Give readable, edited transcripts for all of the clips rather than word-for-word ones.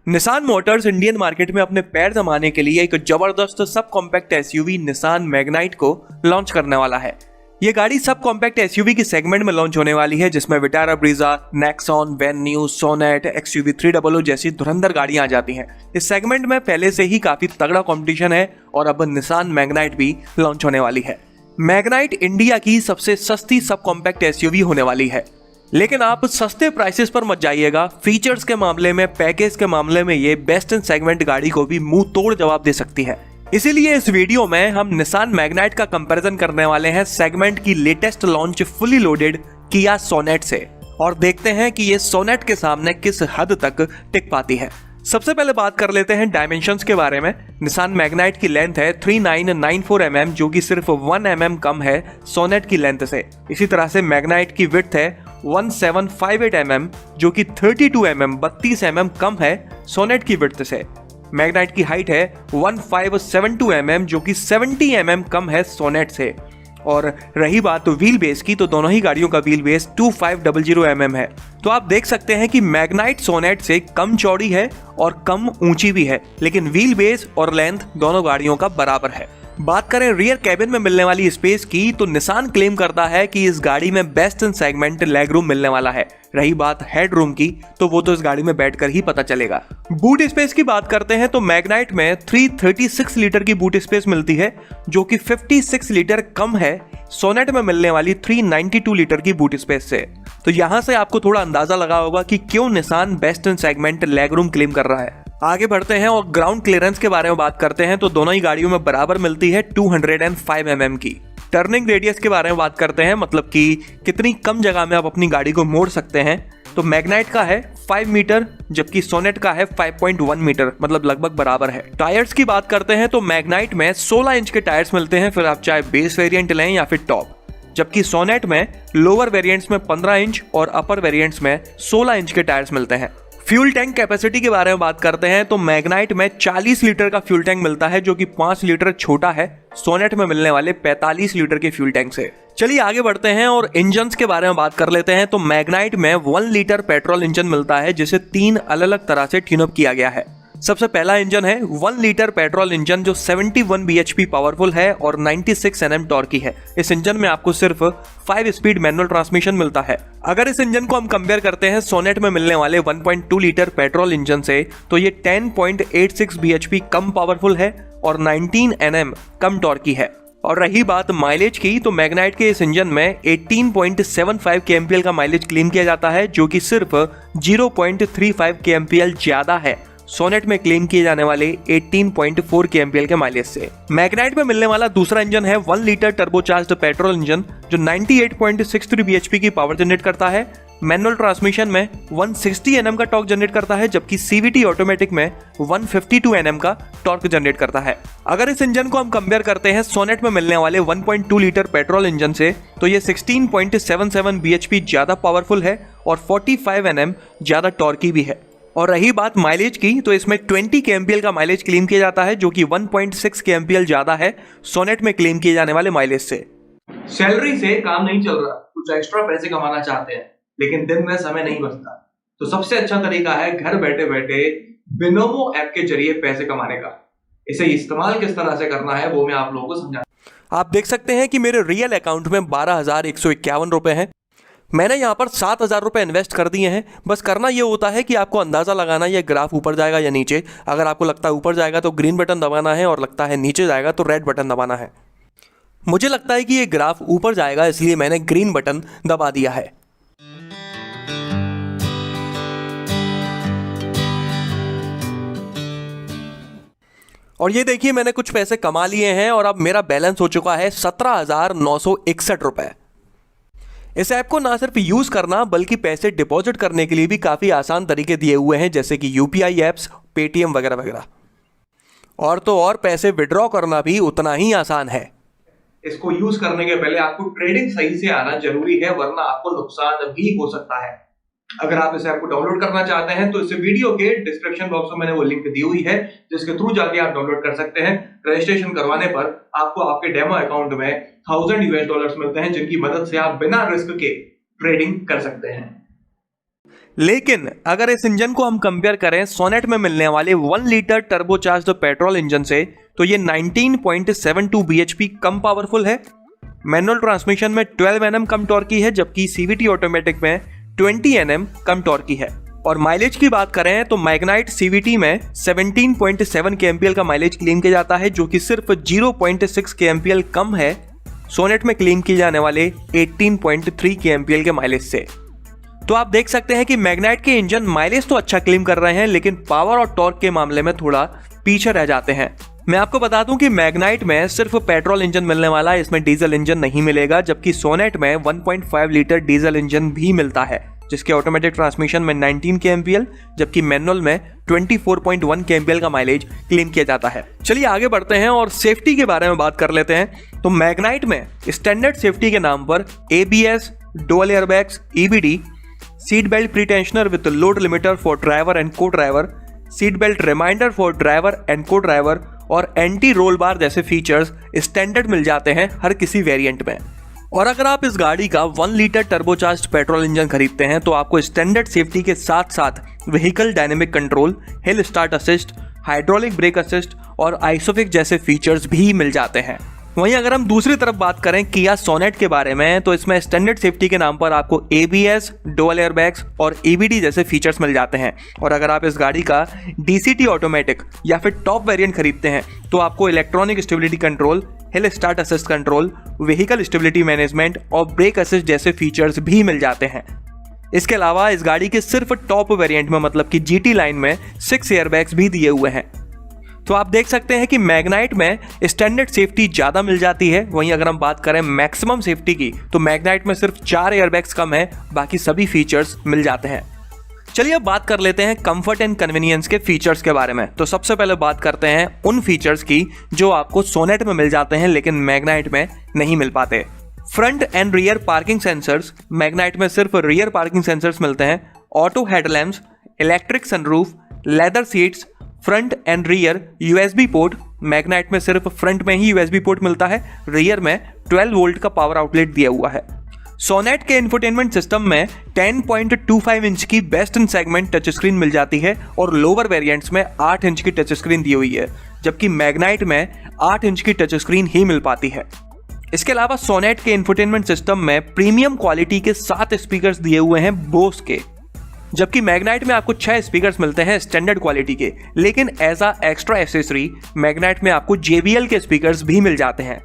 Nissan Motors Indian market में अपने पैर जमाने के लिए एक जबरदस्त sub compact SUV Nissan Magnite को लॉन्च करने वाला है। ये गाड़ी सब कॉम्पैक्ट एसयूवी की सेगमेंट में लॉन्च होने वाली है, जिसमें Vitara Brezza, Nexon, Venue, Sonet, XUV 300 जैसी धुरंधर गाड़ियां आ जाती हैं। इस सेगमेंट में पहले से ही काफी तगड़ा कंपटीशन है और अब निसान मैग्नाइट भी लॉन्च होने वाली है। मैग्नाइट इंडिया की सबसे सस्ती सब कॉम्पैक्ट एसयूवी होने वाली है, लेकिन आप सस्ते प्राइसेस पर मत जाइएगा। फीचर्स के मामले में, पैकेज के मामले में ये बेस्ट इन सेगमेंट गाड़ी को भी मुंह तोड़ जवाब दे सकती है। इसीलिए इस वीडियो में हम निसान मैग्नाइट का कंपैरिजन करने वाले हैं सेगमेंट की लेटेस्ट लॉन्च फुली लोडेड किया सोनेट से, और देखते हैं कि ये सोनेट के सामने किस हद तक टिक पाती है। सबसे पहले बात कर लेते हैं डायमेंशंस के बारे में। निसान मैग्नाइट की लेंथ है 3994 mm, जो कि सिर्फ 1 mm कम है सोनेट की लेंथ से। इसी तरह से मैग्नाइट की विड्थ है 1758 mm, जो कि 32 mm 32 mm कम है सोनेट की विड्थ से। मैग्नाइट की हाइट है 1572 mm, जो कि 70 mm कम है सोनेट से। और रही बात व्हील बेस की, तो दोनों ही गाड़ियों का व्हील बेस 2500 mm है। तो आप देख सकते हैं कि मैग्नाइट सोनेट से कम चौड़ी है और कम ऊंची भी है, लेकिन व्हील बेस और लेंथ दोनों गाड़ियों का बराबर है। बात करें रियर कैबिन में मिलने वाली स्पेस की, तो निसान क्लेम करता है कि इस गाड़ी में best in segment leg room मिलने वाला है। रही बात हेड रूम की, तो वो तो इस गाड़ी में बैठकर ही पता चलेगा। बूट स्पेस की बात करते हैं तो मैग्नाइट में 336 लीटर की बूट स्पेस मिलती है, जो कि 56 लीटर कम है सोनेट में मिलने वाली 392 लीटर की बूट स्पेस से। तो यहां से आपको थोड़ा अंदाजा लगा होगा कि क्यों Nissan best in segment leg room claim कर रहा है। आगे बढ़ते हैं और ग्राउंड क्लियरेंस के बारे में बात करते हैं, तो दोनों ही गाड़ियों में बराबर मिलती है 205 mm की। टर्निंग रेडियस के बारे में बात करते हैं, मतलब कि कितनी कम जगह में आप अपनी गाड़ी को मोड़ सकते हैं, तो मैग्नाइट का है 5 मीटर, जबकि सोनेट का है 5.1 मीटर, मतलब लगभग बराबर है। टायर्स की बात करते हैं तो मैग्नाइट में 16 इंच के टायर्स मिलते हैं, फिर आप चाहे बेस वेरिएंट लें या फिर टॉप, जबकि सोनेट में लोअर वेरिएंट्स में 15 इंच और अपर वेरिएंट्स में 16 इंच के टायर्स मिलते हैं। फ्यूल टैंक कैपेसिटी के बारे में बात करते हैं तो मैग्नाइट में 40 लीटर का फ्यूल टैंक मिलता है, जो कि 5 लीटर छोटा है सोनेट में मिलने वाले 45 लीटर के फ्यूल टैंक से। चलिए आगे बढ़ते हैं और इंजन्स के बारे में बात कर लेते हैं, तो मैग्नाइट में 1 लीटर पेट्रोल इंजन मिलता है, जिसे 3 अलग अलग तरह से ट्यून अप किया गया है। सबसे पहला इंजन है 1 लीटर पेट्रोल इंजन, जो 71 bhp पावरफुल है और 96 Nm टॉर्क की है। इस इंजन में आपको सिर्फ 5 स्पीड मैनुअल ट्रांसमिशन मिलता है। अगर इस इंजन को हम कंपेयर करते हैं सोनेट में मिलने वाले 1.2 लीटर पेट्रोल इंजन से, तो ये 10.86 bhp कम पावरफुल है और 19 Nm कम टॉर्क की है। और रही बात माइलेज की, तो मैग्नाइट के इस इंजन में 18.75 kmpl का माइलेज क्लेम किया जाता है, जो कि सिर्फ 0.35 kmpl ज्यादा है सोनेट में क्लेम किए जाने वाले 18.4 kmpl के माइलेज से। मैग्नाइट में मिलने वाला दूसरा इंजन है 1 लीटर टर्बोचार्ज्ड पेट्रोल इंजन, जो 98.63 bhp की पावर जनरेट करता है। मैनुअल ट्रांसमिशन में 160 Nm का टॉर्क जनरेट करता है, जबकि CVT ऑटोमेटिक में 152 Nm का टॉर्क जनरेट करता है। अगर इस इंजन को हम कंपेयर करते हैं सोनेट में मिलने वाले 1.2 लीटर पेट्रोल इंजन से, तो ये 16.77 bhp ज्यादा पावरफुल है और 45 Nm ज्यादा टॉर्की भी है। और रही बात माइलेज की, तो इसमें 20 kmpl का माइलेज क्लेम किया जाता है, जो कि 1.6 kmpl ज्यादा है सोनेट में क्लेम किए जाने वाले माइलेज से। सैलरी से काम नहीं चल रहा, कुछ एक्स्ट्रा पैसे कमाना चाहते हैं, लेकिन दिन में समय नहीं बचता, तो सबसे अच्छा तरीका है घर बैठे बैठे बिनोमो ऐप के जरिए पैसे कमाने का। इसे इस्तेमाल किस तरह से करना है वो मैं आप लोगों को समझा। आप देख सकते हैं कि मेरे रियल अकाउंट में 12,151 रुपए हैं। मैंने यहाँ पर 7,000 रुपए इन्वेस्ट कर दिए हैं। बस करना ये होता है कि आपको अंदाज़ा लगाना ये ग्राफ ऊपर जाएगा या नीचे। अगर आपको लगता है ऊपर जाएगा तो ग्रीन बटन दबाना है, और लगता है नीचे जाएगा तो रेड बटन दबाना है। मुझे लगता है कि ये ग्राफ ऊपर जाएगा, इसलिए मैंने ग्रीन बटन दबा दिया है। और ये देखिए, मैंने कुछ पैसे कमा लिए हैं और अब मेरा बैलेंस हो चुका है 17,961 रुपए। इस ऐप को ना सिर्फ यूज करना, बल्कि पैसे डिपॉजिट करने के लिए भी काफी आसान तरीके दिए हुए हैं, जैसे कि UPI ऐप्स, पेटीएम वगैरह वगैरह। और तो और पैसे विड्रॉ करना भी उतना ही आसान है। इसको यूज करने के पहले आपको ट्रेडिंग सही से आना जरूरी है, वरना आपको नुकसान भी हो सकता है। अगर आप इस ऐप को डाउनलोड करना चाहते हैं तो इस वीडियो के डिस्क्रिप्शन बॉक्स में मैंने वो लिंक दी हुई है, जिसके थ्रू जाके आप डाउनलोड कर सकते हैं। रजिस्ट्रेशन करवाने पर आपको आपके डेमो अकाउंट में $1000 मिलते हैं, जिनकी मदद से आप बिना रिस्क के ट्रेडिंग कर सकते हैं। लेकिन अगर इस इंजन को हम कंपेयर करें सोनेट में मिलने वाले 1 लीटर टर्बोचार्ज्ड पेट्रोल इंजन से, तो ये 19.72 bhp कम पावरफुल है। मैनुअल ट्रांसमिशन में 12 Nm कम टॉर्की है, जबकि CVT ऑटोमेटिक में 20 Nm कम टॉर्की है। और माइलेज की बात करें तो मैग्नाइट CVT में 17.7 kmpl का माइलेज क्लेम किया जाता है, जो कि सिर्फ 0.6 kmpl कम है सोनेट में क्लेम किए जाने वाले 18.3 kmpl के माइलेज से। तो आप देख सकते हैं कि मैग्नाइट के इंजन माइलेज तो अच्छा क्लेम कर रहे हैं, लेकिन पावर और टॉर्क के मामले में थोड़ा पीछे रह जाते हैं। मैं आपको बता दूं कि मैग्नाइट में सिर्फ पेट्रोल इंजन मिलने वाला है, इसमें डीजल इंजन नहीं मिलेगा, जबकि सोनेट में 1.5 लीटर डीजल इंजन भी मिलता है, जिसके ऑटोमेटिक ट्रांसमिशन में 19 kmpl, जबकि मैनुअल में 24.1 kmpl का माइलेज क्लेम किया जाता है। चलिए आगे बढ़ते हैं और सेफ्टी के बारे में बात कर लेते हैं। तो मैग्नाइट में स्टैंडर्ड सेफ्टी के नाम पर ABS, dual airbags, EBD, seat belt pretensioner with load limiter for driver and co driver, seat belt reminder for driver and co driver और एंटी रोल बार जैसे फीचर्स स्टैंडर्ड मिल जाते हैं हर किसी variant में। और अगर आप इस गाड़ी का 1 लीटर टर्बोचार्ज्ड पेट्रोल इंजन खरीदते हैं तो आपको स्टैंडर्ड सेफ्टी के साथ साथ vehicle dynamic control, hill start assist, hydraulic brake assist और आइसोफिक जैसे फीचर्स भी मिल जाते हैं। वहीं अगर हम दूसरी तरफ बात करें किया सोनेट के बारे में, तो इसमें स्टैंडर्ड सेफ्टी के नाम पर आपको ABS, डुअल एयरबैग्स और EBD जैसे फीचर्स मिल जाते हैं। और अगर आप इस गाड़ी का DCT ऑटोमेटिक या फिर टॉप वेरिएंट खरीदते हैं तो आपको electronic stability control, hill start assist control, vehicle stability management और ब्रेक असिस्ट जैसे फीचर्स भी मिल जाते हैं। इसके अलावा इस गाड़ी के सिर्फ टॉप वेरिएंट में मतलब कि GT लाइन में 6 एयरबैग्स भी दिए हुए हैं। तो आप देख सकते हैं कि मैग्नाइट में स्टैंडर्ड सेफ्टी ज़्यादा मिल जाती है। वहीं अगर हम बात करें मैक्सिमम सेफ्टी की तो मैग्नाइट में सिर्फ 4 एयरबैग्स कम है, बाकी सभी फीचर्स मिल जाते हैं। चलिए अब बात कर लेते हैं कंफर्ट एंड कन्वीनियंस के फीचर्स के बारे में। तो सबसे पहले बात करते हैं उन फीचर्स की जो आपको सोनेट में मिल जाते हैं लेकिन मैग्नाइट में नहीं मिल पाते। Front end rear parking sensors, Magnite में सिर्फ रियर पार्किंग सेंसर्स मिलते हैं। Auto headlamps, electric sunroof, leather seats, front end rear USB port, Magnite में सिर्फ फ्रंट में ही USB पोर्ट मिलता है, रियर में 12 वोल्ट का पावर आउटलेट दिया हुआ है। सोनेट के इंफोटेनमेंट सिस्टम में 10.25 इंच की best in segment touch screen मिल जाती है और लोअर वेरिएंट्स में 8 इंच की टच स्क्रीन दी हुई है, जबकि मैग्नाइट में 8 इंच की टच स्क्रीन ही मिल पाती है। इसके अलावा सोनेट के इंफोटेनमेंट सिस्टम में प्रीमियम क्वालिटी के 7 स्पीकर्स दिए हुए हैं बोस के, जबकि मैग्नाइट में आपको 6 स्पीकर्स मिलते हैं स्टैंडर्ड क्वालिटी के। लेकिन as a extra accessory Magnite में आपको JBL के स्पीकर्स भी मिल जाते हैं।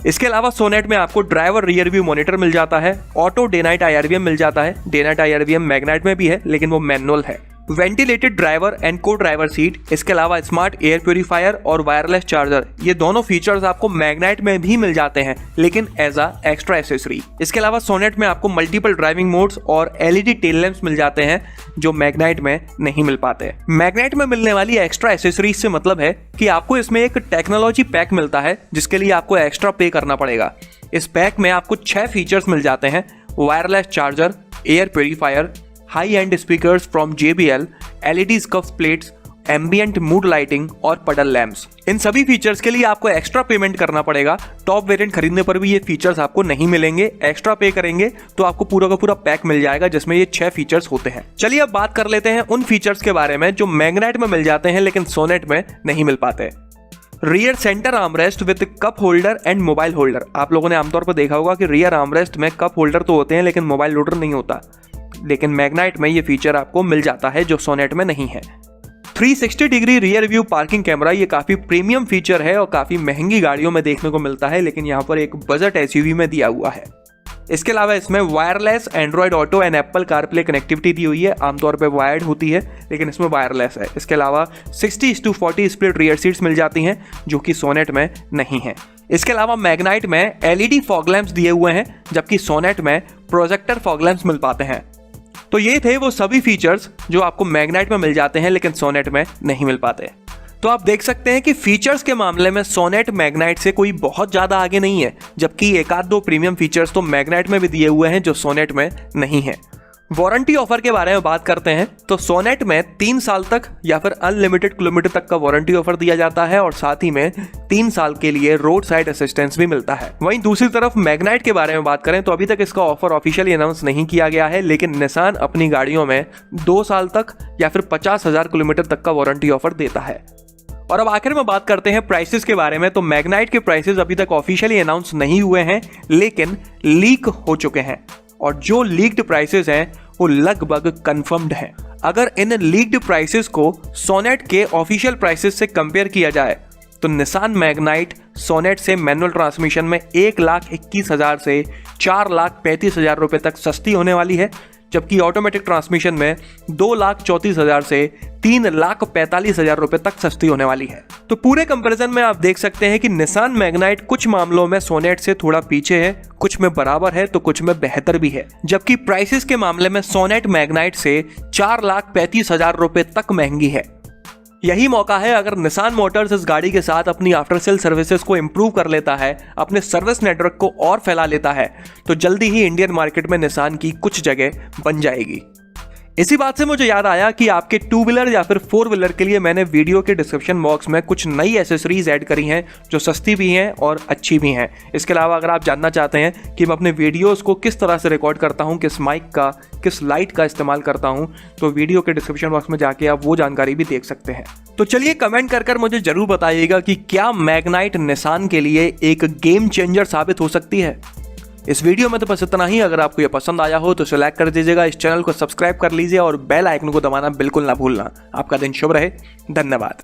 इसके अलावा सोनेट में आपको ड्राइवर रियर व्यू मॉनिटर मिल जाता है, ऑटो डे नाइट IRVM मिल जाता है। डे नाइट IRVM मैग्नाइट में भी है लेकिन वो मैनुअल है। Ventilated driver and co driver seat, इसके अलावा स्मार्ट एयर प्यूरीफायर और वायरलेस चार्जर, ये दोनों फीचर्स आपको मैग्नाइट में भी मिल जाते हैं लेकिन एज अ एक्स्ट्रा एसेसरी। इसके अलावा सोनेट में आपको मल्टीपल ड्राइविंग मोड्स और LED टेल लैंप्स मिल जाते हैं जो मैग्नाइट में नहीं मिल पाते। मैग्नाइट में मिलने वाली एक्स्ट्रा एसेसरीज से मतलब है कि आपको इसमें एक टेक्नोलॉजी पैक मिलता है जिसके लिए आपको एक्स्ट्रा पे करना पड़ेगा। इस पैक में आपको 6 फीचर्स मिल जाते हैं: wireless charger, air purifier, high and speakers from JBL, LED scuff plates, ambient mood lighting और पडल लैंप्स। इन सभी फीचर्स के लिए आपको एक्स्ट्रा पेमेंट करना पड़ेगा। टॉप वेरिएंट खरीदने पर भी ये फीचर्स आपको नहीं मिलेंगे, एक्स्ट्रा पे करेंगे तो आपको पूरा का पूरा पैक मिल जाएगा जिसमें ये 6 फीचर्स होते हैं। चलिए अब बात कर लेते हैं उन फीचर्स के बारे में जो मैग्नाइट में मिल जाते हैं लेकिन सोनेट में नहीं मिल पाते। Rear centre armrest with cup holder and mobile holder. आप लोगों ने आमतौर पर देखा होगा कि रियर आर्मरेस्ट में कप होल्डर तो होते हैं लेकिन मोबाइल होल्डर नहीं होता, लेकिन मैग्नाइट में ये फीचर आपको मिल जाता है जो सोनेट में नहीं है। 360 degree rear view parking camera, ये काफी प्रीमियम फीचर है और काफी महंगी गाड़ियों में देखने को मिलता है लेकिन यहाँ पर एक बजट SUV में दिया हुआ है। इसके अलावा इसमें wireless Android Auto and Apple CarPlay connectivity दी हुई है। आमतौर पर वायर्ड होती है लेकिन इसमें वायरलेस है। इसके अलावा 60:40 स्प्लिट रियर सीट्स मिल जाती हैं जो कि सोनेट में नहीं है। इसके अलावा मैग्नाइट में LED फॉग लैंप्स दिए हुए हैं जबकि सोनेट में प्रोजेक्टर फॉग लैंप्स मिल पाते हैं। तो ये थे वो सभी फीचर्स जो आपको मैग्नाइट में मिल जाते हैं लेकिन सोनेट में नहीं मिल पाते। तो आप देख सकते हैं कि फीचर्स के मामले में सोनेट मैग्नाइट से कोई बहुत ज़्यादा आगे नहीं है, जबकि एक आध दो प्रीमियम फीचर्स तो मैग्नाइट में भी दिए हुए हैं जो सोनेट में नहीं है। वारंटी ऑफर के बारे में बात करते हैं तो सोनेट में 3 साल तक या फिर अनलिमिटेड किलोमीटर तक का वारंटी ऑफर दिया जाता है और साथ ही में 3 साल के लिए रोड साइड असिस्टेंस भी मिलता है। वहीं दूसरी तरफ मैग्नाइट के बारे में बात करें तो अभी तक इसका ऑफर ऑफिशियली अनाउंस नहीं किया गया है, लेकिन निसान अपनी गाड़ियों में 2 साल तक या फिर 50,000 किलोमीटर तक का वारंटी ऑफर देता है। और अब आखिर में बात करते हैं प्राइसेस के बारे में। तो मैग्नाइट के प्राइसेस अभी तक ऑफिशियली अनाउंस नहीं हुए हैं, लेकिन लीक हो चुके हैं और जो लीक्ड प्राइसेस हैं वो लगभग कंफर्म्ड हैं। अगर इन लीक्ड प्राइसेस को सोनेट के ऑफिशियल प्राइसेस से कंपेयर किया जाए तो निसान मैग्नाइट सोनेट से मैनुअल ट्रांसमिशन में 1,21,000 से 4,35,000 रुपए तक सस्ती होने वाली है, जबकि ऑटोमेटिक ट्रांसमिशन में 2,34,000 से 3,45,000 रुपए तक सस्ती होने वाली है। तो पूरे कंपैरिजन में आप देख सकते हैं कि निसान मैग्नाइट कुछ मामलों में सोनेट से थोड़ा पीछे है, कुछ में बराबर है तो कुछ में बेहतर भी है, जबकि प्राइसेस के मामले में सोनेट मैग्नाइट से 4,35,000 रुपए तक महंगी है। यही मौका है, अगर निसान मोटर्स इस गाड़ी के साथ अपनी आफ्टर सेल सर्विसेज को इंप्रूव कर लेता है, अपने सर्विस नेटवर्क को और फैला लेता है, तो जल्दी ही इंडियन मार्केट में निसान की कुछ जगह बन जाएगी। इसी बात से मुझे याद आया कि आपके 2 व्हीलर या फिर 4 व्हीलर के लिए मैंने वीडियो के डिस्क्रिप्शन बॉक्स में कुछ नई एसेसरीज ऐड करी हैं जो सस्ती भी हैं और अच्छी भी हैं। इसके अलावा अगर आप जानना चाहते हैं कि मैं अपने वीडियोस को किस तरह से रिकॉर्ड करता हूं, किस माइक का, किस लाइट का इस्तेमाल करता हूं, तो वीडियो के डिस्क्रिप्शन बॉक्स में जाके आप वो जानकारी भी देख सकते हैं। तो चलिए कमेंट कर मुझे जरूर बताइएगा कि क्या मैग्नाइट निसान के लिए एक गेम चेंजर साबित हो सकती है। इस वीडियो में तो बस इतना ही। अगर आपको ये पसंद आया हो तो इसे लाइक कर दीजिएगा, इस चैनल को सब्सक्राइब कर लीजिए और बेल आइकन को दबाना बिल्कुल ना भूलना। आपका दिन शुभ रहे। धन्यवाद।